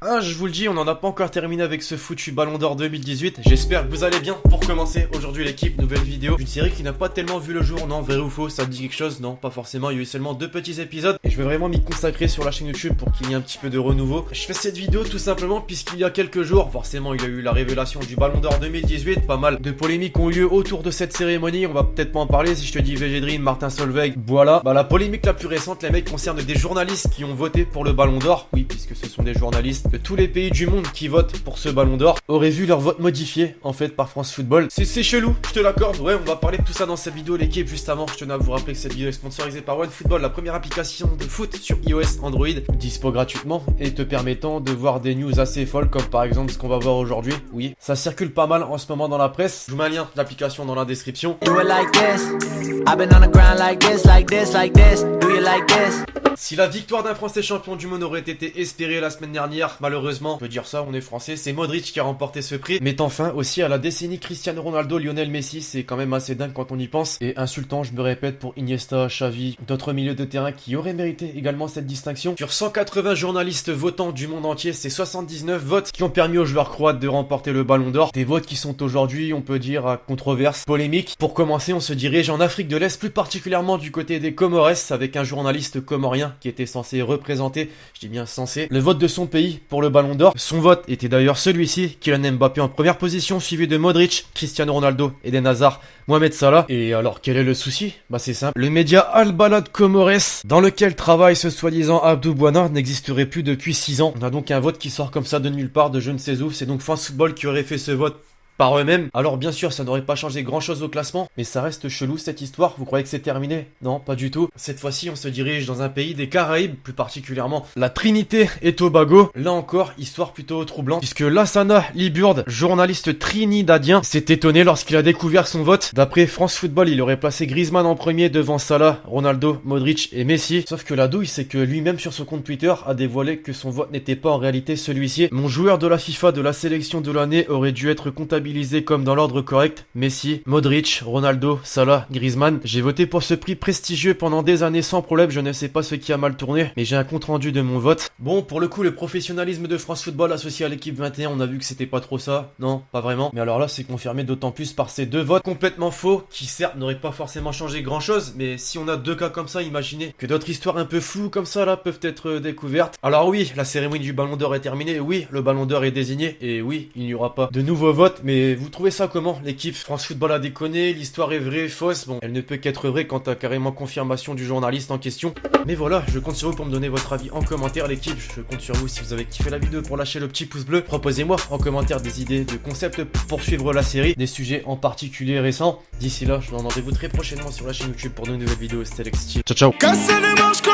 Ah, je vous le dis, on n'en a pas encore terminé avec ce foutu Ballon d'Or 2018. J'espère que vous allez bien. Pour commencer, aujourd'hui l'équipe, nouvelle vidéo. Une série qui n'a pas tellement vu le jour, non, vrai ou faux, ça te dit quelque chose? Non, pas forcément, il y a eu seulement 2 petits épisodes. Et je vais vraiment m'y consacrer sur la chaîne YouTube pour qu'il y ait un petit peu de renouveau. Je fais cette vidéo tout simplement puisqu'il y a quelques jours, forcément il y a eu la révélation du Ballon d'Or 2018. Pas mal de polémiques ont eu lieu autour de cette cérémonie, on va peut-être pas en parler si je te dis VG Dream, Martin Solveig, voilà. Bah la polémique la plus récente, les mecs, concerne des journalistes qui ont voté pour le Ballon d'Or. Oui, puisque ce sont des journalistes de tous les pays du monde qui votent pour ce Ballon d'Or, auraient vu leur vote modifié en fait par France Football. C'est chelou, je te l'accorde. Ouais, on va parler de tout ça dans cette vidéo l'équipe. Juste avant, je tenais à vous rappeler que cette vidéo est sponsorisée par OneFootball, la première application de foot sur iOS, Android, dispo gratuitement et te permettant de voir des news assez folles comme par exemple ce qu'on va voir aujourd'hui. Oui, ça circule pas mal en ce moment dans la presse. Je vous mets un lien d'application dans la description. Si la victoire d'un Français champion du monde aurait été espérée la semaine dernière, malheureusement, je veux dire ça, on est français, c'est Modric qui a remporté ce prix, mettant fin aussi à la décennie Cristiano Ronaldo, Lionel Messi. C'est quand même assez dingue quand on y pense, et insultant, je me répète, pour Iniesta, Xavi, d'autres milieux de terrain qui auraient mérité également cette distinction. Sur 180 journalistes votants du monde entier, c'est 79 votes qui ont permis aux joueurs croates de remporter le Ballon d'Or. Des votes qui sont aujourd'hui, on peut dire, à controverse, polémique. Pour commencer, on se dirige en Afrique de l'Est, plus particulièrement du côté des Comores, avec un journaliste comorien qui était censé représenter, je dis bien censé, le vote de son pays pour le Ballon d'Or. Son vote était d'ailleurs celui-ci, Kylian Mbappé en première position, suivi de Modric, Cristiano Ronaldo, Eden Hazard, Mohamed Salah. Et alors, quel est le souci? Bah c'est simple, le média Al Balad Comores, dans lequel travaille ce soi-disant Abdou Bouana, n'existerait plus depuis 6 ans. On a donc un vote qui sort comme ça de nulle part, de je ne sais où. C'est donc France Football qui aurait fait ce vote par eux-mêmes. Alors bien sûr, ça n'aurait pas changé grand chose au classement, mais ça reste chelou cette histoire. Vous croyez que c'est terminé? Non, pas du tout. Cette fois-ci, on se dirige dans un pays des Caraïbes, plus particulièrement la Trinité et Tobago. Là encore, histoire plutôt troublante, puisque Lassana Liburd, journaliste trinidadien, s'est étonné lorsqu'il a découvert son vote. D'après France Football, il aurait placé Griezmann en premier devant Salah, Ronaldo, Modric et Messi. Sauf que la douille, c'est que lui-même sur son compte Twitter a dévoilé que son vote n'était pas en réalité celui-ci. Mon joueur de la FIFA de la sélection de l'année aurait dû être comptabilisé comme dans l'ordre correct: Messi, Modric, Ronaldo, Salah, Griezmann. J'ai voté pour ce prix prestigieux pendant des années sans problème, je ne sais pas ce qui a mal tourné, mais j'ai un compte rendu de mon vote. Bon, pour le coup, le professionnalisme de France Football associé à l'équipe 21, on a vu que c'était pas trop ça. Non, pas vraiment. Mais alors là, c'est confirmé d'autant plus par ces 2 votes complètement faux, qui certes n'auraient pas forcément changé grand chose, mais si on a 2 cas comme ça, imaginez que d'autres histoires un peu floues comme ça là peuvent être découvertes. Alors oui, la cérémonie du Ballon d'Or est terminée, oui, le Ballon d'Or est désigné, et oui, il n'y aura pas de nouveaux votes. Mais vous trouvez ça comment, l'équipe? France Football a déconné, l'histoire est vraie, fausse? Bon, elle ne peut qu'être vraie quand t'as carrément confirmation du journaliste en question. Mais voilà, je compte sur vous pour me donner votre avis en commentaire, l'équipe. Je compte sur vous si vous avez kiffé la vidéo pour lâcher le petit pouce bleu. Proposez-moi en commentaire des idées de concepts pour poursuivre la série, des sujets en particulier récents. D'ici là, je vous donne rendez-vous très prochainement sur la chaîne YouTube pour de nouvelles vidéos. C'était Alex. Ciao ciao.